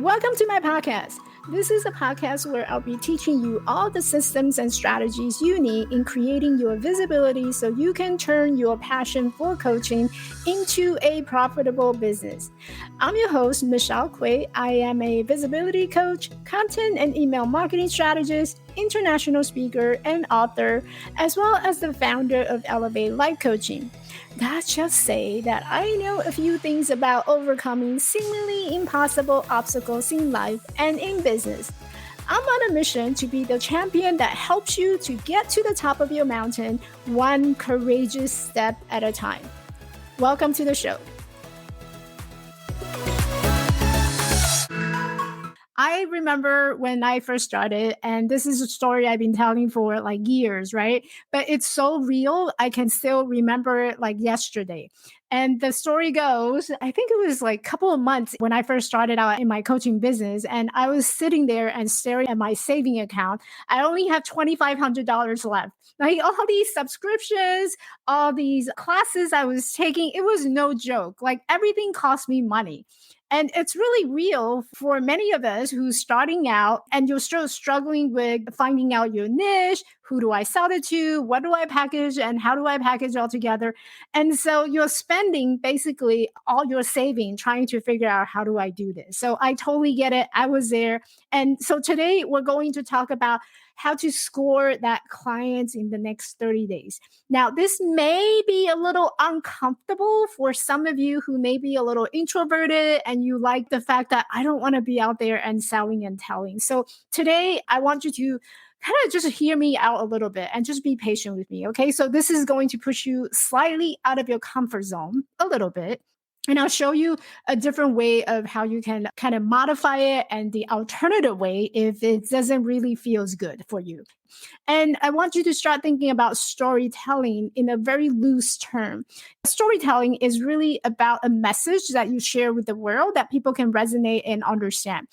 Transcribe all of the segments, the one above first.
Welcome to my podcast. This is a podcast where I'll be teaching you all the systems and strategies you need in creating your visibility so you can turn your passion for coaching into a profitable business. I'm your host, Michelle Kuei. I am a visibility coach, content and email marketing strategist, international speaker, and author, as well as the founder of Elevate Life Coaching. Let's just say that I know a few things about overcoming seemingly impossible obstacles in life and in business. I'm on a mission to be the champion that helps you to get to the top of your mountain, one courageous step at a time. Welcome to the show. I remember when I first started, and this is a story I've been telling for like years, right? But it's so real, I can still remember it like yesterday. And the story goes, I think it was like a couple of months when I first started out in my coaching business, and I was sitting there and staring at my saving account. I only have $2,500 left. Like all these subscriptions, all these classes I was taking, it was no joke. Like everything cost me money. And it's really real for many of us who's starting out and you're still struggling with finding out your niche. Who do I sell it to? What do I package? And how do I package all together? And so you're spending basically all your saving trying to figure out how do I do this? So I totally get it. I was there. And so today we're going to talk about how to score that clients in the next 30 days. Now, this may be a little uncomfortable for some of you who may be a little introverted and you like the fact that I don't want to be out there and selling and telling. So today I want you to kind of just hear me out a little bit and just be patient with me. Okay. So this is going to push you slightly out of your comfort zone a little bit. And I'll show you a different way of how you can kind of modify it and the alternative way if it doesn't really feels good for you. And I want you to start thinking about storytelling in a very loose term. Storytelling is really about a message that you share with the world that people can resonate and understand.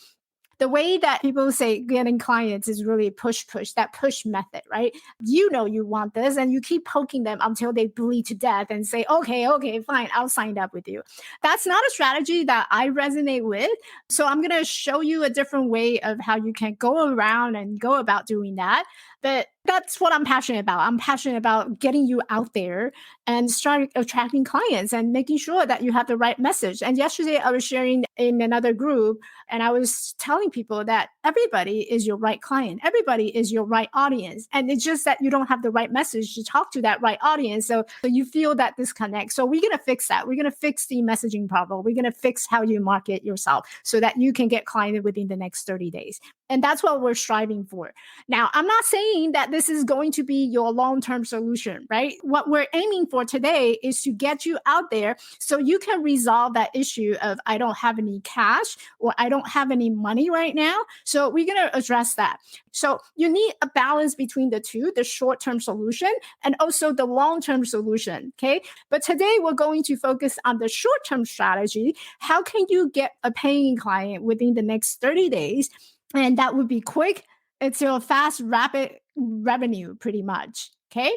The way that people say getting clients is really push, that push method, right? You know you want this and you keep poking them until they bleed to death and say, okay, fine, I'll sign up with you. That's not a strategy that I resonate with. So I'm going to show you a different way of how you can go around and go about doing that. But that's what I'm passionate about. I'm passionate about getting you out there and start attracting clients and making sure that you have the right message. And yesterday I was sharing in another group and I was telling people that everybody is your right client. Everybody is your right audience. And it's just that you don't have the right message to talk to that right audience. So you feel that disconnect. So we're going to fix that. We're going to fix the messaging problem. We're going to fix how you market yourself so that you can get clients within the next 30 days. And that's what we're striving for. Now, I'm not saying that this is going to be your long-term solution, right? What we're aiming for today is to get you out there so you can resolve that issue of I don't have any cash or I don't have any money right now. So we're going to address that. So you need a balance between the two, the short-term solution and also the long-term solution, okay? But today we're going to focus on the short-term strategy. How can you get a paying client within the next 30 days? And that would be quick. It's a fast, rapid revenue pretty much. Okay.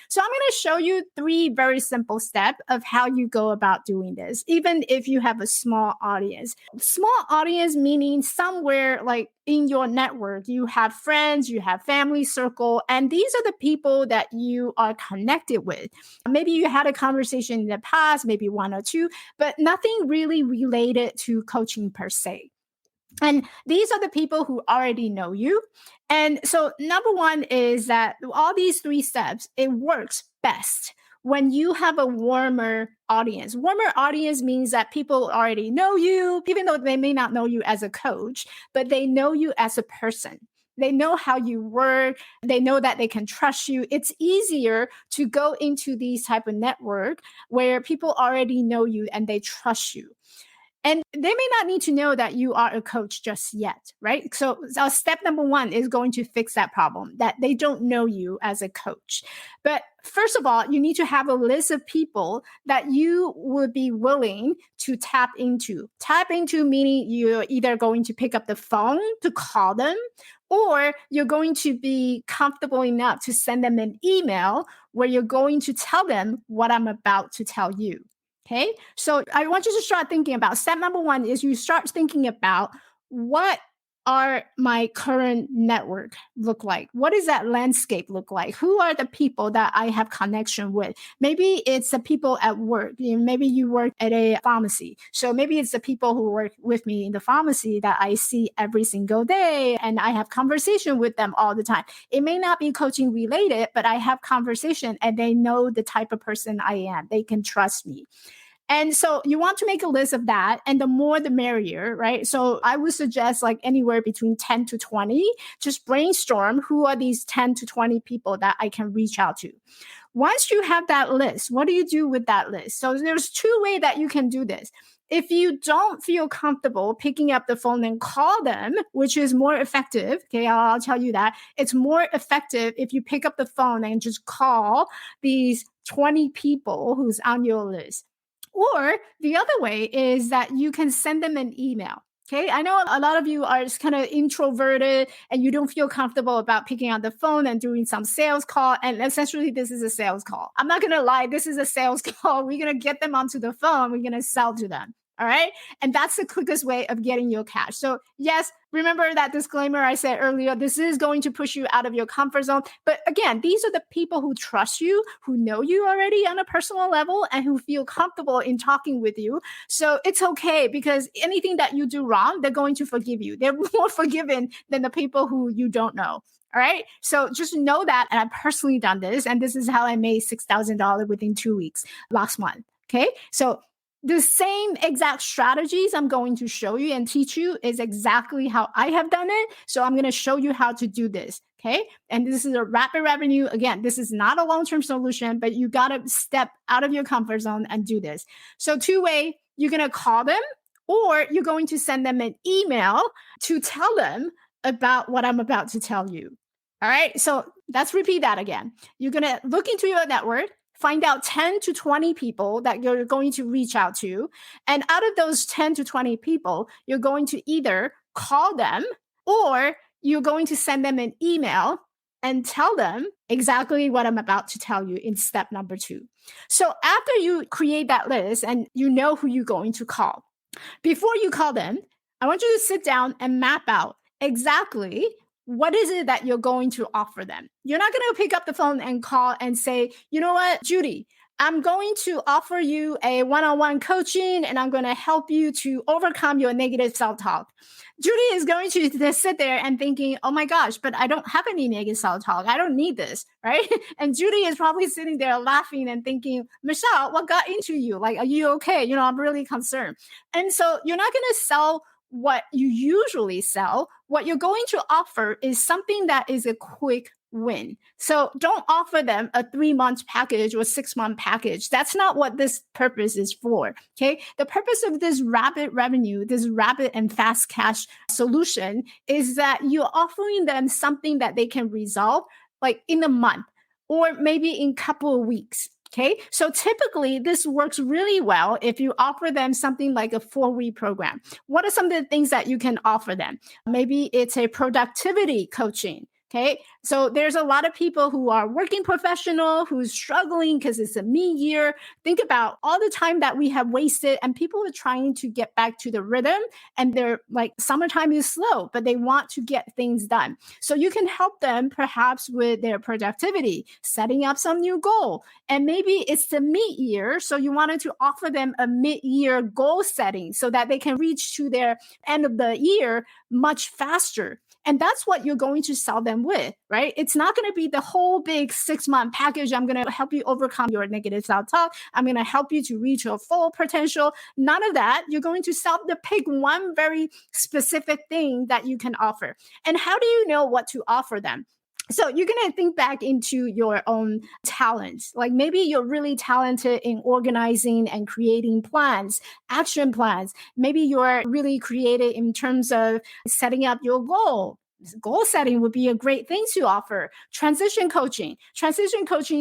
So I'm going to show you 3 very simple steps of how you go about doing this, even if you have a small audience. Small audience meaning somewhere like in your network, you have friends, you have family circle, and these are the people that you are connected with. Maybe you had a conversation in the past, maybe 1 or 2, but nothing really related to coaching per se. And these are the people who already know you. And so number 1 is that all these 3 steps, it works best when you have a warmer audience. Warmer audience means that people already know you, even though they may not know you as a coach, but they know you as a person. They know how you work. They know that they can trust you. It's easier to go into these type of network where people already know you and they trust you. And they may not need to know that you are a coach just yet, right? So step number 1 is going to fix that problem, that they don't know you as a coach. But first of all, you need to have a list of people that you would be willing to tap into. Tap into meaning you're either going to pick up the phone to call them, or you're going to be comfortable enough to send them an email where you're going to tell them what I'm about to tell you. Okay, so I want you to start thinking about step number 1 is you start thinking about what are my current network look like? What does that landscape look like? Who are the people that I have connection with? Maybe it's the people at work. Maybe you work at a pharmacy. So maybe it's the people who work with me in the pharmacy that I see every single day and I have conversation with them all the time. It may not be coaching related, but I have conversation and they know the type of person I am. They can trust me. And so you want to make a list of that, and the more the merrier, right? So I would suggest like anywhere between 10 to 20, just brainstorm who are these 10 to 20 people that I can reach out to. Once you have that list, what do you do with that list? So there's two ways that you can do this. If you don't feel comfortable picking up the phone and call them, which is more effective, okay, I'll tell you that. It's more effective if you pick up the phone and just call these 20 people who's on your list. Or the other way is that you can send them an email. Okay, I know a lot of you are just kind of introverted and you don't feel comfortable about picking up the phone and doing some sales call. And essentially, this is a sales call. I'm not going to lie, this is a sales call. We're going to get them onto the phone. We're going to sell to them. All right. And that's the quickest way of getting your cash. So, yes, remember that disclaimer I said earlier. This is going to push you out of your comfort zone. But again, these are the people who trust you, who know you already on a personal level, and who feel comfortable in talking with you. So it's okay because anything that you do wrong, they're going to forgive you. They're more forgiven than the people who you don't know. All right. So just know that. And I've personally done this. And this is how I made $6,000 within 2 weeks last month. Okay. So the same exact strategies I'm going to show you and teach you is exactly how I have done it. So I'm going to show you how to do this. Okay. And this is a rapid revenue. Again, this is not a long-term solution, but you got to step out of your comfort zone and do this. So two-way, you're going to call them or you're going to send them an email to tell them about what I'm about to tell you. All right. So let's repeat that again. You're going to look into your network, find out 10 to 20 people that you're going to reach out to. And out of those 10 to 20 people, you're going to either call them or you're going to send them an email and tell them exactly what I'm about to tell you in step number 2. So after you create that list and you know who you're going to call, before you call them, I want you to sit down and map out exactly what is it that you're going to offer them. You're not going to pick up the phone and call and say, you know what, Judy, I'm going to offer you a one-on-one coaching and I'm going to help you to overcome your negative self-talk. Judy is going to sit there and thinking, oh my gosh, but I don't have any negative self-talk. I don't need this, right? And Judy is probably sitting there laughing and thinking, Michelle, what got into you? Like, are you okay? I'm really concerned. And so you're not going to sell what you usually sell. What you're going to offer is something that is a quick win. So don't offer them a 3-month package or 6-month package. That's not what this purpose is for. Okay. The purpose of this rapid revenue, this rapid and fast cash solution is that you're offering them something that they can resolve like in a month or maybe in a couple of weeks. Okay, so typically this works really well if you offer them something like a 4-week program. What are some of the things that you can offer them? Maybe it's a productivity coaching. Okay, so there's a lot of people who are working professional who's struggling because it's a mid-year. Think about all the time that we have wasted and people are trying to get back to the rhythm and they're like, summertime is slow, but they want to get things done. So you can help them perhaps with their productivity, setting up some new goal. And maybe it's the mid-year. So you wanted to offer them a mid-year goal setting so that they can reach to their end of the year much faster. And that's what you're going to sell them with, right? It's not going to be the whole big 6-month package. I'm going to help you overcome your negative self-talk. I'm going to help you to reach your full potential. None of that. You're going to pick one very specific thing that you can offer. And how do you know what to offer them? So you're going to think back into your own talents. Like maybe you're really talented in organizing and creating plans, action plans. Maybe you're really creative in terms of setting up your goal. Goal setting would be a great thing to offer. Transition coaching.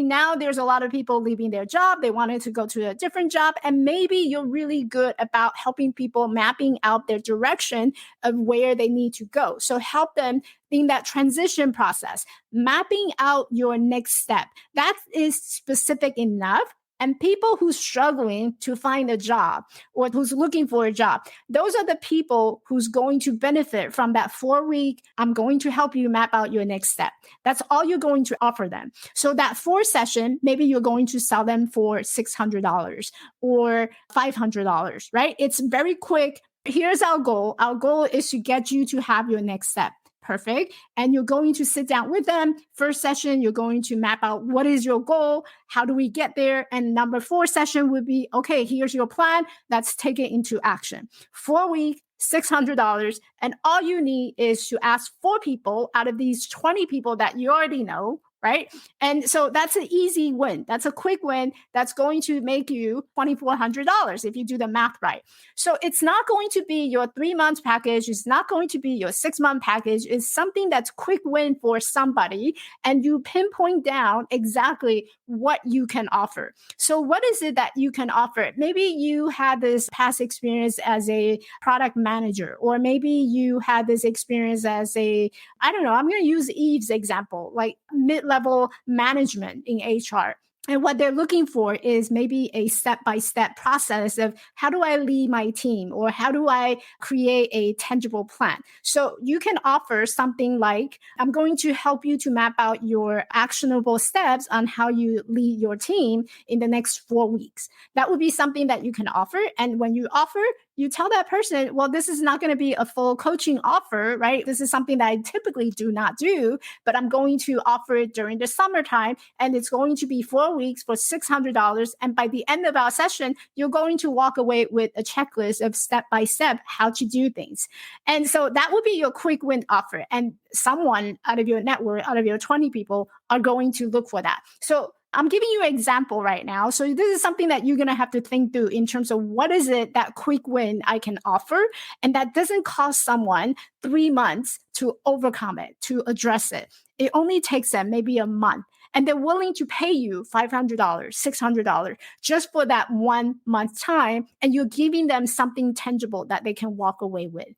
Now there's a lot of people leaving their job. They wanted to go to a different job. And maybe you're really good about helping people mapping out their direction of where they need to go. So help them in that transition process, mapping out your next step. That is specific enough And people who's struggling to find a job or who's looking for a job, those are the people who's going to benefit from that 4-week, I'm going to help you map out your next step. That's all you're going to offer them. So that 4 session, maybe you're going to sell them for $600 or $500, right? It's very quick. Here's our goal. Our goal is to get you to have your next step. Perfect. And you're going to sit down with them. First session, you're going to map out what is your goal? How do we get there? And number 4 session would be, okay, here's your plan. Let's take it into action. 4-week, $600. And all you need is to ask 4 people out of these 20 people that you already know, right? And so that's an easy win. That's a quick win. That's going to make you $2,400 if you do the math right. So it's not going to be your 3-month package. It's not going to be your 6-month package. It's something that's quick win for somebody. And you pinpoint down exactly what you can offer. So what is it that you can offer? Maybe you had this past experience as a product manager, or maybe you had this experience as I don't know, I'm going to use Eve's example, like mid-level management in HR. And what they're looking for is maybe a step-by-step process of how do I lead my team, or how do I create a tangible plan? So you can offer something like, I'm going to help you to map out your actionable steps on how you lead your team in the next 4 weeks. That would be something that you can offer. And when you offer, you tell that person, well, this is not going to be a full coaching offer, right? This is something that I typically do not do, but I'm going to offer it during the summertime, and it's going to be 4 weeks for $600. And by the end of our session, you're going to walk away with a checklist of step-by-step how to do things. And so that would be your quick win offer. And someone out of your network, out of your 20 people, are going to look for that. So I'm giving you an example right now. So this is something that you're going to have to think through in terms of what is it that quick win I can offer, and that doesn't cost someone 3 months to overcome it, to address it. It only takes them maybe a month. And they're willing to pay you $500, $600 just for that 1 month time. And you're giving them something tangible that they can walk away with.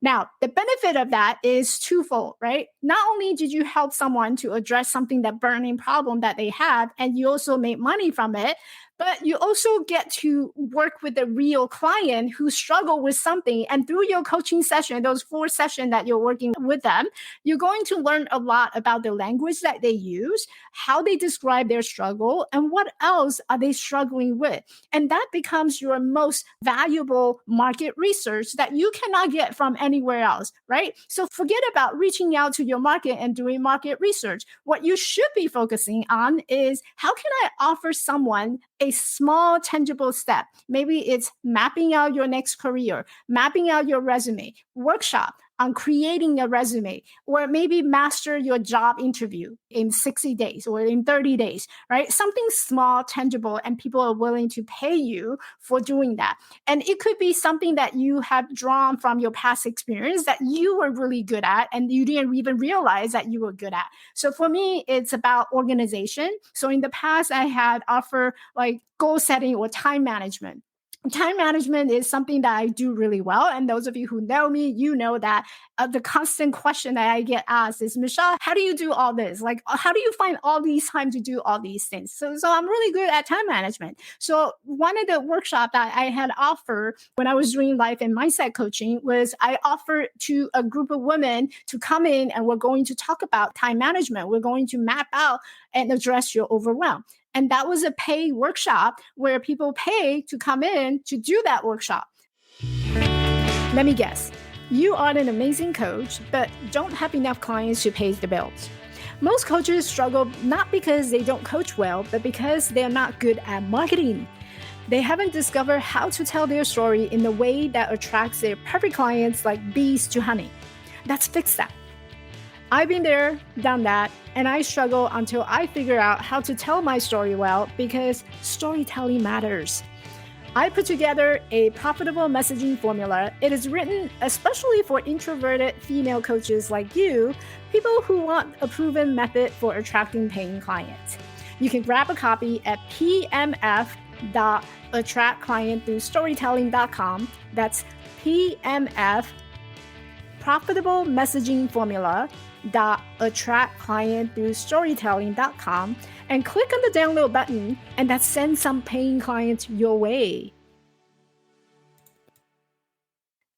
Now, the benefit of that is twofold, right? Not only did you help someone to address something, that burning problem that they have, and you also made money from it, but you also get to work with a real client who struggled with something. And through your coaching session, those 4 sessions that you're working with them, you're going to learn a lot about the language that they use, how they describe their struggle, and what else are they struggling with. And that becomes your most valuable market research that you cannot get from anywhere else, right? So forget about reaching out to your market and doing market research. What you should be focusing on is, how can I offer someone a small tangible step? Maybe it's mapping out your next career, mapping out your resume, workshop on creating a resume, or maybe master your job interview in 60 days or in 30 days, right? Something small, tangible, and people are willing to pay you for doing that. And it could be something that you have drawn from your past experience that you were really good at and you didn't even realize that you were good at. So for me, it's about organization. So in the past, I had offered like goal setting or time management. Time management is something that I do really well. And those of you who know me, you know that the constant question that I get asked is, Michelle, how do you do all this? Like, how do you find all these time to do all these things? So I'm really good at time management. So one of the workshops that I had offered when I was doing life and mindset coaching was I offered to a group of women to come in, and we're going to talk about time management. We're going to map out and address your overwhelm. And that was a paid workshop where people pay to come in to do that workshop. Let me guess. You are an amazing coach, but don't have enough clients to pay the bills. Most coaches struggle not because they don't coach well, but because they're not good at marketing. They haven't discovered how to tell their story in a way that attracts their perfect clients like bees to honey. Let's fix that. I've been there, done that, and I struggle until I figure out how to tell my story well, because storytelling matters. I put together a profitable messaging formula. It is written especially for introverted female coaches like you, people who want a proven method for attracting paying clients. You can grab a copy at pmf.attractclientthroughstorytelling.com. That's pmf profitable messaging formula.attractclient through storytelling.com and click on the download button and that sends some paying clients your way.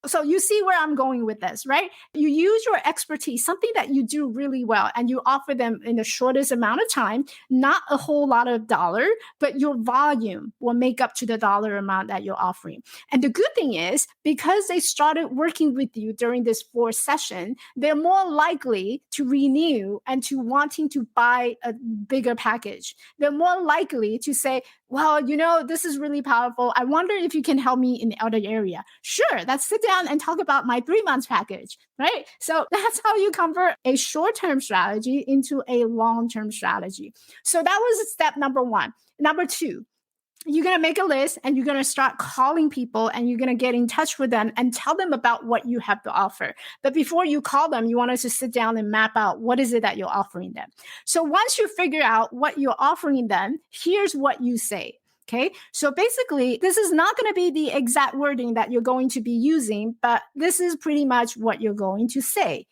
So you see where I'm going with this, right? You use your expertise, something that you do really well, and you offer them in the shortest amount of time, not a whole lot of dollar, but your volume will make up to the dollar amount that you're offering. And the good thing is, because they started working with you during this 4th session, they're more likely to renew and to wanting to buy a bigger package. They're more likely to say, well, this is really powerful. I wonder if you can help me in the other area. Sure, let's sit down and talk about my 3-month package, right? So that's how you convert a short-term strategy into a long-term strategy. So that was step number 1. Number 2, you're going to make a list and you're going to start calling people and you're going to get in touch with them and tell them about what you have to offer. But before you call them, you want us to sit down and map out what is it that you're offering them. So once you figure out what you're offering them, here's what you say. Okay, so basically, this is not going to be the exact wording that you're going to be using, but this is pretty much what you're going to say.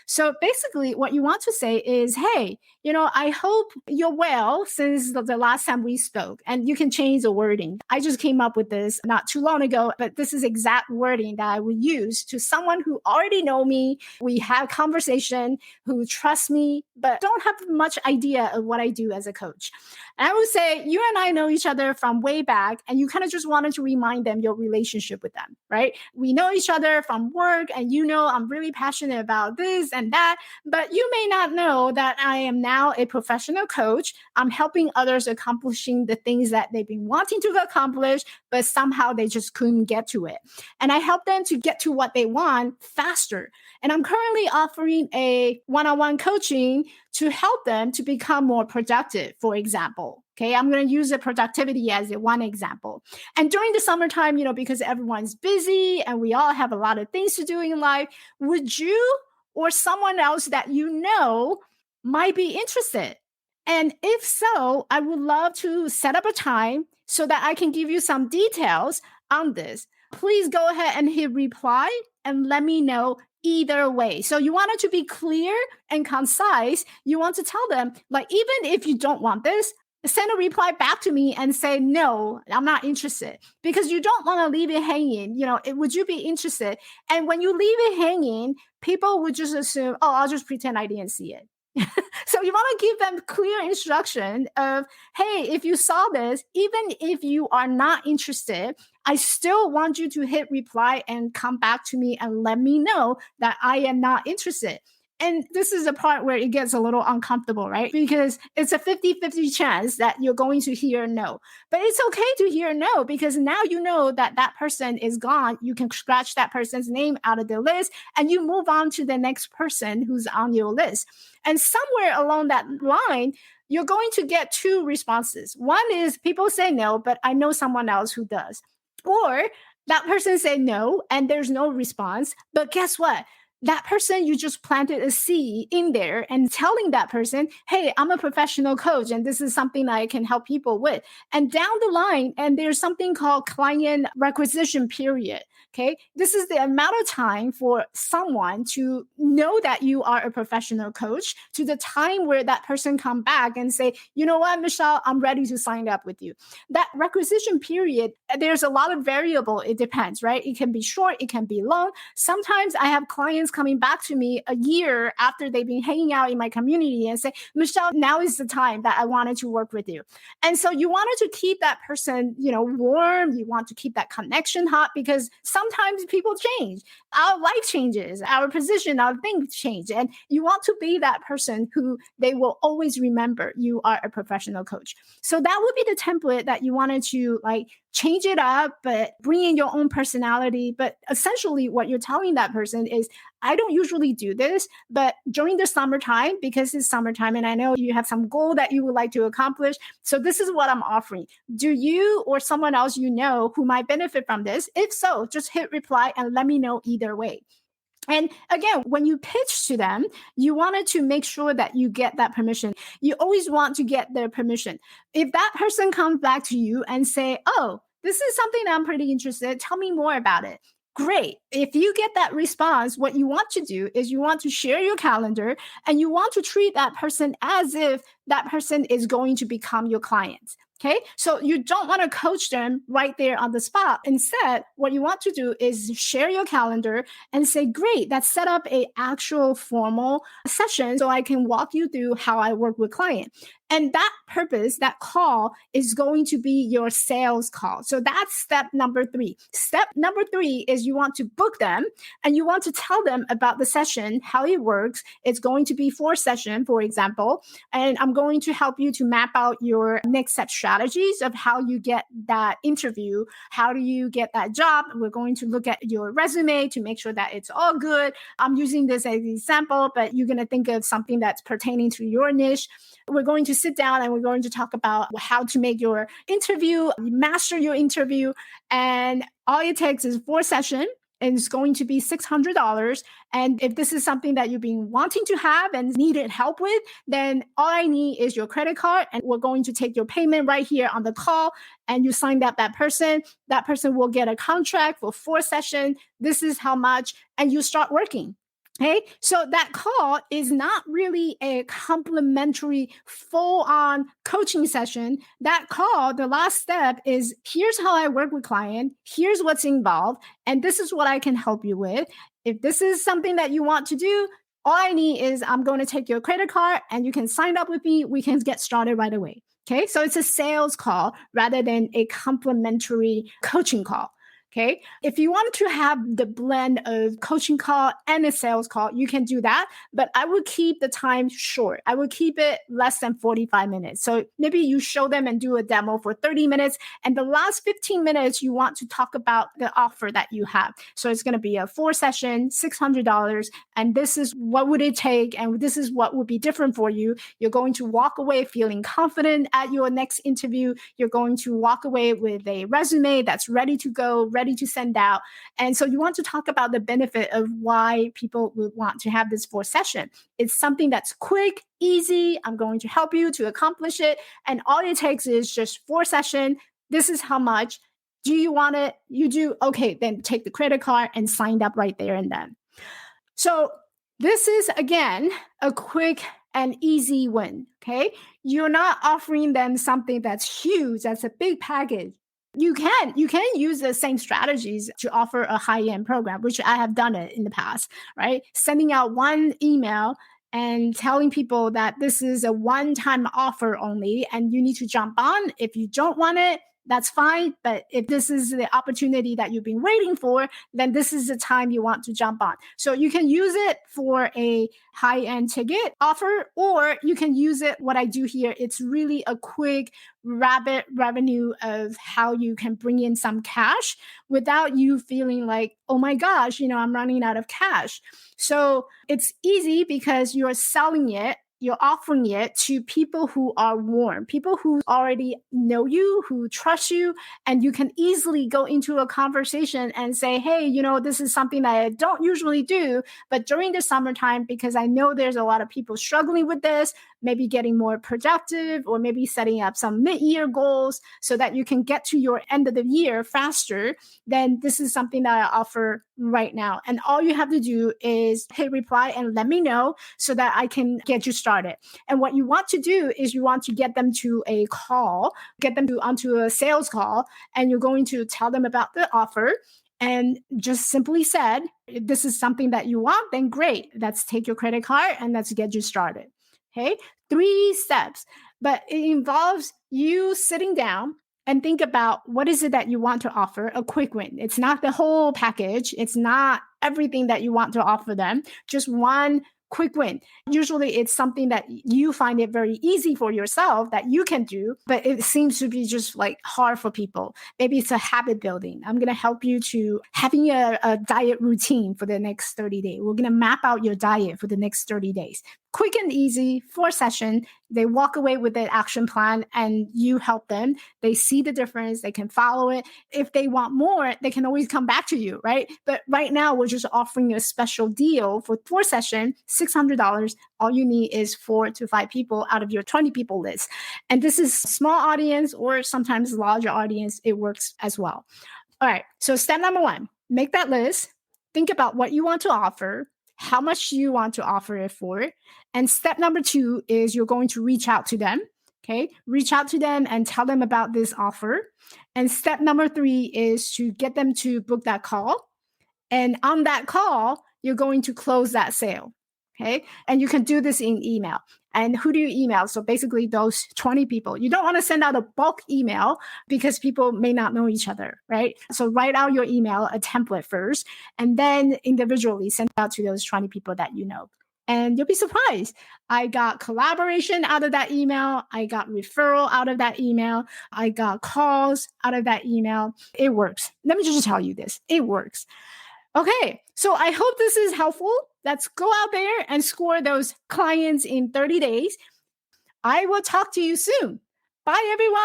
So basically, what you want to say is, hey, I hope you're well since the last time we spoke. And you can change the wording. I just came up with this not too long ago, but this is exact wording that I would use to someone who already know me. We have conversation, who trust me, but don't have much idea of what I do as a coach. And I would say, you and I know each other from way back, and you kind of just wanted to remind them your relationship with them, right? We know each other from work, and I'm really passionate about this and that, but you may not know that I am now a professional coach. I'm helping others accomplishing the things that they've been wanting to accomplish, but somehow they just couldn't get to it. And I help them to get to what they want faster. And I'm currently offering a one-on-one coaching to help them to become more productive, for example. Okay, I'm going to use the productivity as one example. And during the summertime, because everyone's busy and we all have a lot of things to do in life, would you or someone else that might be interested? And if so, I would love to set up a time so that I can give you some details on this. Please go ahead and hit reply and let me know either way. So you want it to be clear and concise. You want to tell them, even if you don't want this, send a reply back to me and say, no, I'm not interested, because you don't want to leave it hanging. Would you be interested? And when you leave it hanging, people would just assume, oh, I'll just pretend I didn't see it. So you want to give them clear instruction of, hey, if you saw this, even if you are not interested, I still want you to hit reply and come back to me and let me know that I am not interested. And this is the part where it gets a little uncomfortable, right? Because it's a 50-50 chance that you're going to hear no. But it's okay to hear no, because now you know that that person is gone. You can scratch that person's name out of the list and you move on to the next person who's on your list. And somewhere along that line, you're going to get 2 responses. One is people say no, but I know someone else who does. Or that person say no and there's no response. But guess what? That person, you just planted a seed in there and telling that person, hey, I'm a professional coach and this is something I can help people with. And down the line, and there's something called client requisition period. Okay, this is the amount of time for someone to know that you are a professional coach to the time where that person come back and say, you know what, Michelle, I'm ready to sign up with you. That requisition period, there's a lot of variable. It depends, right? It can be short, it can be long. Sometimes I have clients coming back to me a year after they've been hanging out in my community and say, Michelle, now is the time that I wanted to work with you. And so you wanted to keep that person, warm. You want to keep that connection hot, because sometimes people change. Our life changes, our position, our things change. And you want to be that person who they will always remember you are a professional coach. So that would be the template that you wanted to change it up, but bring in your own personality. But essentially what you're telling that person is, I don't usually do this, but during the summertime, because it's summertime and I know you have some goal that you would like to accomplish. So this is what I'm offering. Do you or someone else who might benefit from this? If so, just hit reply and let me know either way. And again, when you pitch to them, you wanted to make sure that you get that permission. You always want to get their permission. If that person comes back to you and say, oh, this is something I'm pretty interested in, tell me more about it. Great. If you get that response, what you want to do is you want to share your calendar and you want to treat that person as if that person is going to become your client. Okay. So you don't want to coach them right there on the spot. Instead, what you want to do is share your calendar and say, great, let's set up a actual formal session so I can walk you through how I work with clients. And that purpose, that call is going to be your sales call. So that's step number 3. Step number 3 is you want to book them and you want to tell them about the session, how it works. It's going to be 4 sessions, for example, and I'm going to help you to map out your next step strategies of how you get that interview. How do you get that job? We're going to look at your resume to make sure that it's all good. I'm using this as an example, but you're going to think of something that's pertaining to your niche. We're going to sit down and we're going to talk about how to make your interview, master your interview. And all it takes is 4 sessions. And it's going to be $600. And if this is something that you've been wanting to have and needed help with, then all I need is your credit card. And we're going to take your payment right here on the call. And you signed up that person. That person will get a contract for 4 sessions. This is how much. And you start working. Okay, so that call is not really a complimentary full-on coaching session. That call, the last step is here's how I work with client, here's what's involved, and this is what I can help you with. If this is something that you want to do, all I need is I'm going to take your credit card and you can sign up with me. We can get started right away. Okay, so it's a sales call rather than a complimentary coaching call. Okay. If you want to have the blend of coaching call and a sales call, you can do that. But I would keep the time short. I would keep it less than 45 minutes. So maybe you show them and do a demo for 30 minutes. And the last 15 minutes, you want to talk about the offer that you have. So it's going to be a 4 session, $600. And this is what would it take. And this is what would be different for you. You're going to walk away feeling confident at your next interview. You're going to walk away with a resume that's ready to go, ready to send out. And so you want to talk about the benefit of why people would want to have this 4 session. It's something that's quick, easy. I'm going to help you to accomplish it. And all it takes is just 4 sessions. This is how much. Do you want it? You do. Okay, then take the credit card and sign up right there and then. So this is, again, a quick and easy win. Okay. You're not offering them something that's huge. That's a big package. You can use the same strategies to offer a high-end program, which I have done it in the past, right? Sending out one email and telling people that this is a one-time offer only, and you need to jump on. If you don't want it, that's fine. But if this is the opportunity that you've been waiting for, then this is the time you want to jump on. So you can use it for a high-end ticket offer, or you can use it, what I do here, it's really a quick rapid revenue of how you can bring in some cash without you feeling like, oh my gosh, I'm running out of cash. So it's easy because you're selling it. You're offering it to people who are warm, people who already know you, who trust you, and you can easily go into a conversation and say, hey, this is something that I don't usually do, but during the summertime, because I know there's a lot of people struggling with this, maybe getting more productive or maybe setting up some mid-year goals so that you can get to your end of the year faster, then this is something that I offer right now. And all you have to do is hit reply and let me know so that I can get you started. And what you want to do is you want to get them to a call, get them onto a sales call, and you're going to tell them about the offer. And just simply said, if this is something that you want, then great. Let's take your credit card and let's get you started. Okay, 3 steps, but it involves you sitting down and think about what is it that you want to offer, a quick win. It's not the whole package. It's not everything that you want to offer them, just one quick win. Usually it's something that you find it very easy for yourself that you can do, but it seems to be just like hard for people. Maybe it's a habit building. I'm going to help you to having a diet routine for the next 30 days. We're going to map out your diet for the next 30 days. Quick and easy, 4 sessions. They walk away with an action plan and you help them. They see the difference. They can follow it. If they want more, they can always come back to you, right? But right now, we're just offering a special deal for 4 sessions, $600. All you need is 4 to 5 people out of your 20 people list. And this is a small audience or sometimes larger audience. It works as well. All right. So step number 1. make that list, think about what you want to offer, how much you want to offer it for. And step number 2 is you're going to reach out to them. Okay. Reach out to them and tell them about this offer. And step number 3 is to get them to book that call. And on that call, you're going to close that sale. Okay. And you can do this in email. And who do you email? So basically those 20 people. You don't want to send out a bulk email because people may not know each other, right? So write out your email, a template first, and then individually send out to those 20 people that you know. And you'll be surprised. I got collaboration out of that email. I got referral out of that email. I got calls out of that email. It works. Let me just tell you this. It works. Okay, so I hope this is helpful. Let's go out there and score those clients in 30 days. I will talk to you soon. Bye, everyone.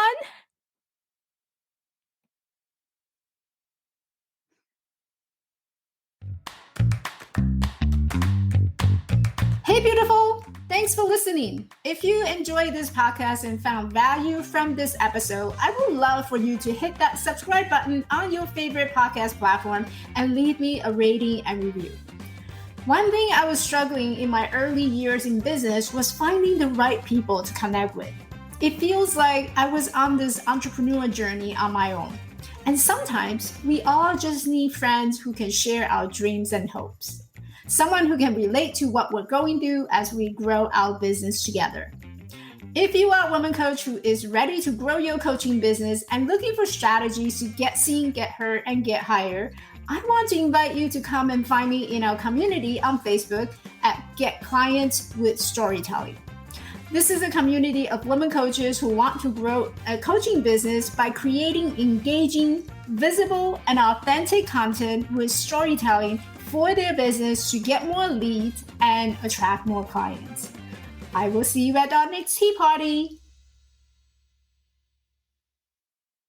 Hey, beautiful. Thanks for listening. If you enjoyed this podcast and found value from this episode, I would love for you to hit that subscribe button on your favorite podcast platform and leave me a rating and review. One thing I was struggling in my early years in business was finding the right people to connect with. It feels like I was on this entrepreneur journey on my own. And sometimes we all just need friends who can share our dreams and hopes. Someone who can relate to what we're going through as we grow our business together. If you are a woman coach who is ready to grow your coaching business and looking for strategies to get seen, get heard, and get hired, I want to invite you to come and find me in our community on Facebook at Get Clients with Storytelling. This is a community of women coaches who want to grow a coaching business by creating engaging, visible, and authentic content with storytelling for their business to get more leads and attract more clients. I will see you at our next tea party.